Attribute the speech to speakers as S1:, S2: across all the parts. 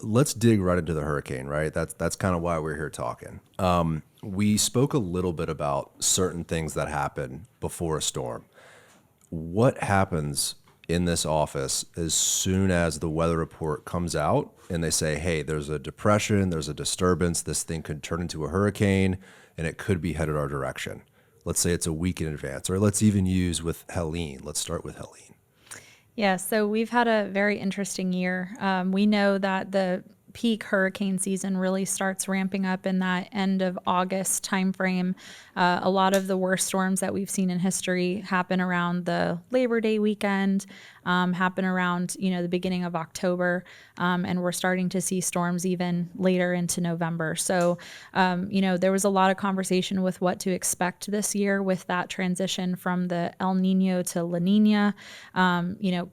S1: let's dig right into the hurricane, right? That's kind of why we're here talking. We spoke a little bit about certain things that happen before a storm. What happens in this office as soon as the weather report comes out and they say, hey, there's a depression, there's a disturbance, this thing could turn into a hurricane and it could be headed our direction? Let's say it's a week in advance, or let's even use with Helene. Let's start with Helene.
S2: Yeah, so we've had a very interesting year. We know that the peak hurricane season really starts ramping up in that end of August timeframe. A lot of the worst storms that we've seen in history happen around the Labor Day weekend, happen around the beginning of October, and we're starting to see storms even later into November. So there was a lot of conversation with what to expect this year with that transition from the El Nino to La Nina.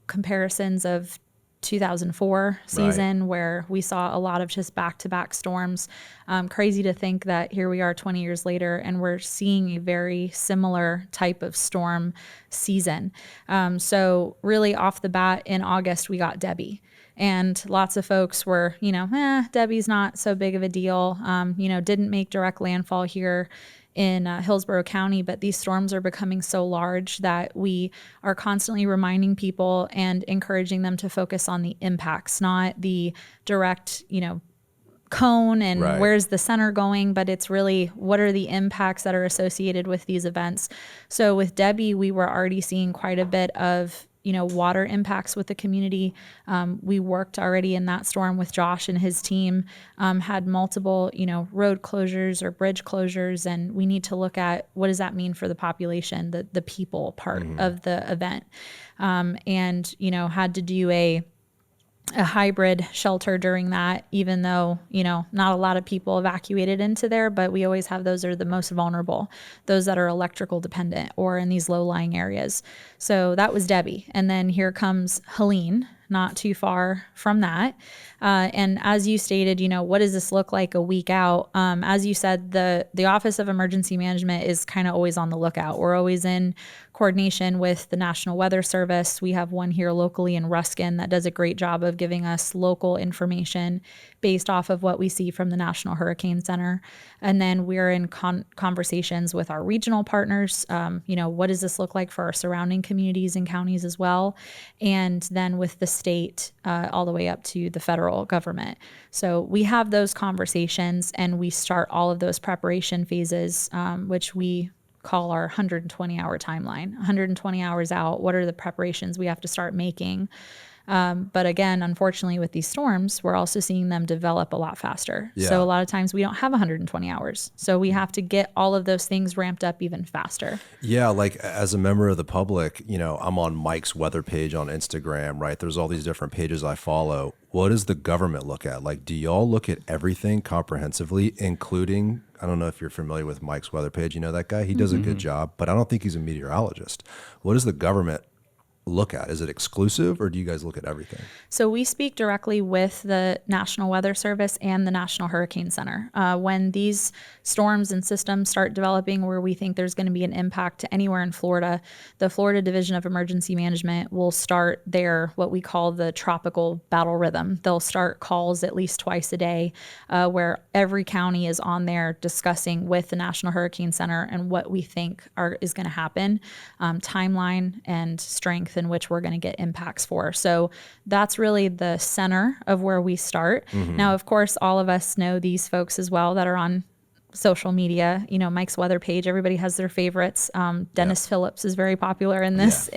S2: Comparisons of 2004 season, right, where we saw a lot of just back-to-back storms. Crazy to think that here we are 20 years later and we're seeing a very similar type of storm season. So really off the bat in August, we got Debbie. And lots of folks were, Debbie's not so big of a deal, didn't make direct landfall here in Hillsborough County, but these storms are becoming so large that we are constantly reminding people and encouraging them to focus on the impacts, not the direct, cone and right, where's the center going, but it's really what are the impacts that are associated with these events. So with Debbie, we were already seeing quite a bit of water impacts with the community. We worked already in that storm with Josh and his team, had multiple, road closures or bridge closures. And we need to look at what does that mean for the population, the people part of the event. And had to do a hybrid shelter during that, even though, not a lot of people evacuated into there, but we always have those are the most vulnerable, those that are electrical dependent or in these low-lying areas. So that was Debbie. And then here comes Helene, not too far from that. And as you stated, what does this look like a week out? As you said, the Office of Emergency Management is kind of always on the lookout. We're always in coordination with the National Weather Service. We have one here locally in Ruskin that does a great job of giving us local information based off of what we see from the National Hurricane Center. And then we're in conversations with our regional partners. What does this look like for our surrounding communities and counties as well? And then with the state all the way up to the federal government. So we have those conversations and we start all of those preparation phases, which we call our 120-hour timeline. 120 hours out, what are the preparations we have to start making? But again, unfortunately, with these storms, we're also seeing them develop a lot faster. Yeah. So a lot of times we don't have 120 hours. So we have to get all of those things ramped up even faster.
S1: Yeah, like as a member of the public, I'm on Mike's weather page on Instagram, right? There's all these different pages I follow. What does the government look at? Like, do y'all look at everything comprehensively, including, I don't know if you're familiar with Mike's weather page. You know that guy? He does a good job, but I don't think he's a meteorologist. What does the government look at? Is it exclusive or do you guys look at everything?
S2: So we speak directly with the National Weather Service and the National Hurricane Center. When these storms and systems start developing where we think there's going to be an impact to anywhere in Florida, the Florida Division of Emergency Management will start their what we call the tropical battle rhythm. They'll start calls at least twice a day where every county is on there discussing with the National Hurricane Center and what we think is going to happen, timeline and strength in which we're going to get impacts for. So that's really the center of where we start. Now, of course, all of us know these folks as well that are on social media, Mike's weather page, everybody has their favorites. Dennis Phillips is very popular in this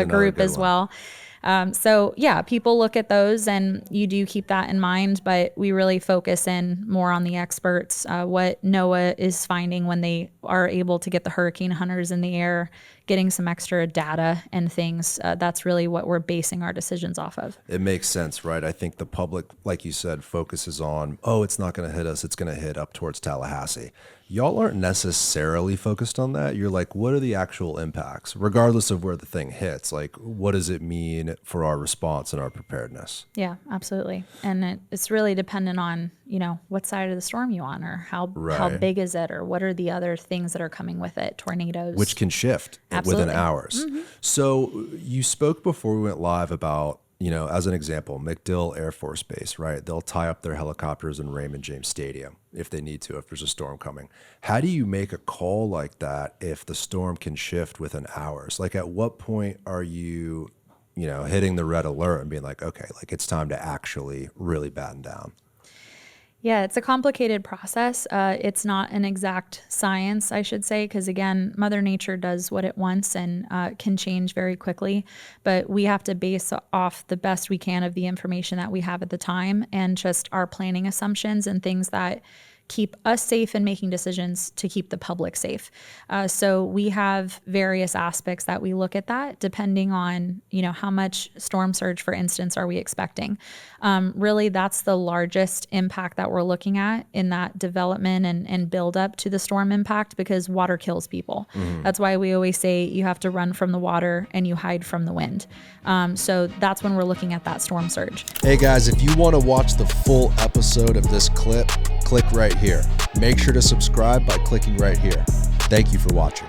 S2: group as well. So yeah, people look at those and you do keep that in mind, but we really focus in more on the experts, what NOAA is finding when they are able to get the hurricane hunters in the air, getting some extra data and things. That's really what we're basing our decisions off of.
S1: It makes sense, right? I think the public, like you said, focuses on, it's not going to hit us. It's going to hit up towards Tallahassee. Y'all aren't necessarily focused on that. You're like, what are the actual impacts, regardless of where the thing hits? Like, what does it mean for our response and our preparedness?
S2: Yeah, absolutely. And it's really dependent on, what side of the storm you're on or how big is it or what are the other things that are coming with it, tornadoes.
S1: Which can shift within hours. So you spoke before we went live about as an example, MacDill Air Force Base, right? They'll tie up their helicopters in Raymond James Stadium if they need to, if there's a storm coming. How do you make a call like that if the storm can shift within hours? Like, at what point are you, hitting the red alert and being like, okay, like it's time to actually really batten down?
S2: Yeah, it's a complicated process. It's not an exact science, I should say, because again, Mother Nature does what it wants and can change very quickly. But we have to base off the best we can of the information that we have at the time and just our planning assumptions and things that keep us safe and making decisions to keep the public safe. So we have various aspects that we look at that depending on, how much storm surge, for instance, are we expecting? Really, that's the largest impact that we're looking at in that development and build up to the storm impact, because water kills people. That's why we always say you have to run from the water and you hide from the wind. So that's when we're looking at that storm surge.
S3: Hey guys, if you want to watch the full episode of this clip, click right here. Make sure to subscribe by clicking right here. Thank you for watching.